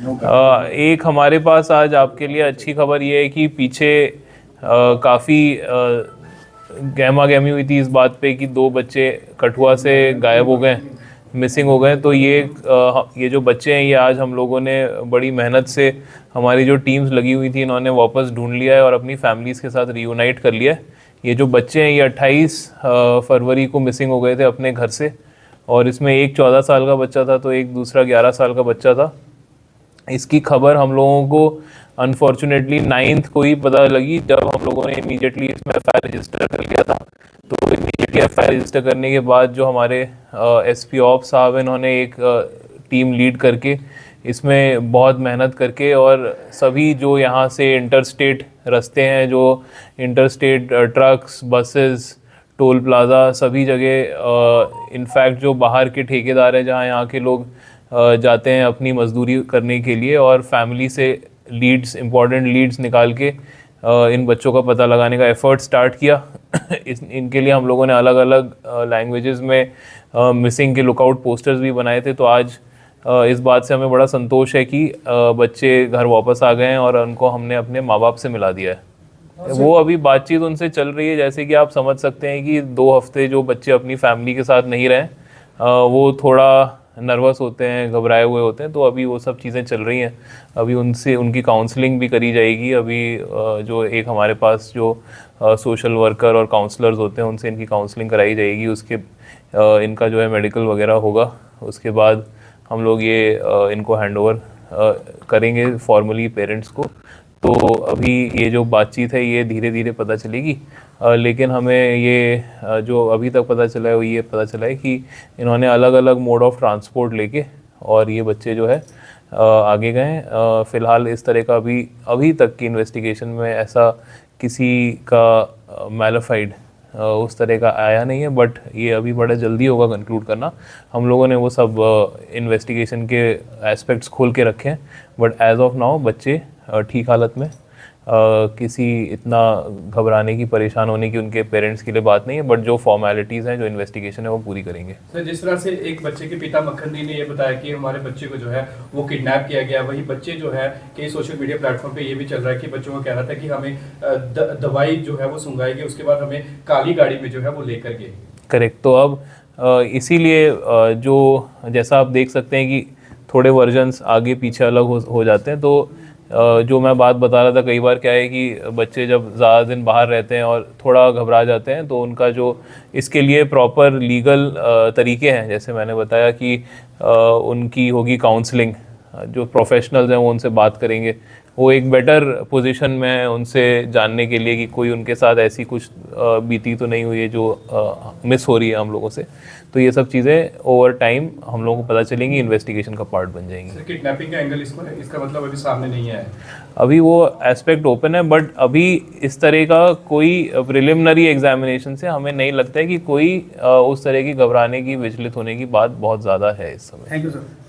एक हमारे पास आज आपके लिए अच्छी खबर ये है कि पीछे काफ़ी गहमा गहमी हुई थी इस बात पे कि दो बच्चे कठुआ से गायब हो गए, मिसिंग हो गए। तो ये जो बच्चे हैं ये आज हम लोगों ने बड़ी मेहनत से, हमारी जो टीम्स लगी हुई थी, इन्होंने वापस ढूंढ लिया है और अपनी फैमिलीज़ के साथ रीयूनाइट कर लिया है। ये जो बच्चे हैं ये 28 फरवरी को मिसिंग हो गए थे अपने घर से, और इसमें एक 14 साल का बच्चा था तो एक दूसरा 11 साल का बच्चा था। इसकी खबर हम लोगों को अनफॉर्चुनेटली 9th को ही पता लगी, जब हम लोगों ने इमीडिएटली इसमें एफआईआर रजिस्टर कर लिया था। तो इमीडिएटली एफआईआर रजिस्टर करने के बाद जो हमारे एसपी ऑफ साहब, इन्होंने एक टीम लीड करके इसमें बहुत मेहनत करके, और सभी जो यहाँ से इंटरस्टेट रास्ते हैं, जो interstate trucks, buses, toll plaza, सभी जगह, इनफैक्ट जो बाहर के ठेकेदार हैं जहाँ यहाँ के लोग जाते हैं अपनी मजदूरी करने के लिए, और फैमिली से लीड्स, इम्पॉर्टेंट लीड्स निकाल के इन बच्चों का पता लगाने का एफर्ट स्टार्ट किया। इनके लिए हम लोगों ने अलग अलग लैंग्वेजेस में मिसिंग के लुकआउट पोस्टर्स भी बनाए थे। तो आज इस बात से हमें बड़ा संतोष है कि बच्चे घर वापस आ गए हैं और उनको हमने अपने माँ बाप से मिला दिया है। वो अभी बातचीत उनसे चल रही है। जैसे कि आप समझ सकते हैं कि 2 हफ्ते जो बच्चे अपनी फैमिली के साथ नहीं रहे, वो थोड़ा नर्वस होते हैं, घबराए हुए होते हैं। तो अभी वो सब चीज़ें चल रही हैं। अभी उनसे उनकी काउंसलिंग भी करी जाएगी। अभी जो एक हमारे पास जो सोशल वर्कर और काउंसलर्स होते हैं, उनसे इनकी काउंसलिंग कराई जाएगी। उसके इनका जो है मेडिकल वगैरह होगा। उसके बाद हम लोग ये इनको हैंडओवर करेंगे फॉर्मली पेरेंट्स को। तो अभी ये जो बातचीत है ये धीरे धीरे पता चलेगी, लेकिन हमें ये जो अभी तक पता चला है वो ये पता चला है कि इन्होंने अलग अलग मोड ऑफ ट्रांसपोर्ट लेके और ये बच्चे जो है आगे गए। फ़िलहाल इस तरह का अभी तक की इन्वेस्टिगेशन में ऐसा किसी का मैलिफाइड उस तरह का आया नहीं है, बट ये अभी बड़ा जल्दी होगा कंक्लूड करना। हम लोगों ने वो सब इन्वेस्टिगेशन के एस्पेक्ट्स खोल के रखे हैं, बट एज ऑफ नाउ बच्चे ठीक हालत में, किसी इतना घबराने की, परेशान होने की उनके पेरेंट्स के लिए बात नहीं है। बट जो फॉर्मेलिटीज़ हैं, जो इन्वेस्टिगेशन है वो पूरी करेंगे। सर, जिस तरह से एक बच्चे के पिता मक्खन दी ने ये बताया कि हमारे बच्चे को जो है वो किडनैप किया गया, वही बच्चे जो है कई सोशल मीडिया प्लेटफॉर्म पे ये भी चल रहा है कि बच्चों का कहना था कि हमें दवाई जो है वो सुंघाई गई, उसके बाद हमें काली गाड़ी में जो है वो लेकर गए। करेक्ट। तो अब इसीलिए जो जैसा आप देख सकते हैं कि थोड़े वर्जन्स आगे पीछे अलग हो जाते हैं। तो जो मैं बात बता रहा था, कई बार क्या है कि बच्चे जब ज़्यादा दिन बाहर रहते हैं और थोड़ा घबरा जाते हैं, तो उनका जो इसके लिए प्रॉपर लीगल तरीके हैं, जैसे मैंने बताया कि उनकी होगी काउंसलिंग, जो प्रोफेशनल्स हैं वो उनसे बात करेंगे। वो एक बेटर पोजीशन में है उनसे जानने के लिए कि कोई उनके साथ ऐसी कुछ बीती तो नहीं हुई है जो मिस हो रही है हम लोगों से। तो ये सब चीज़ें ओवर टाइम हम लोगों को पता चलेंगी, इन्वेस्टिगेशन का पार्ट बन जाएंगी। किडनैपिंग का एंगल इसका मतलब अभी सामने नहीं है, अभी वो एस्पेक्ट ओपन है, बट अभी इस तरह का कोई प्रिलिमिनरी एग्जामिनेशन से हमें नहीं लगता है कि कोई उस तरह की घबराने की, विचलित होने की बात बहुत ज़्यादा है इस समय। Thank you sir.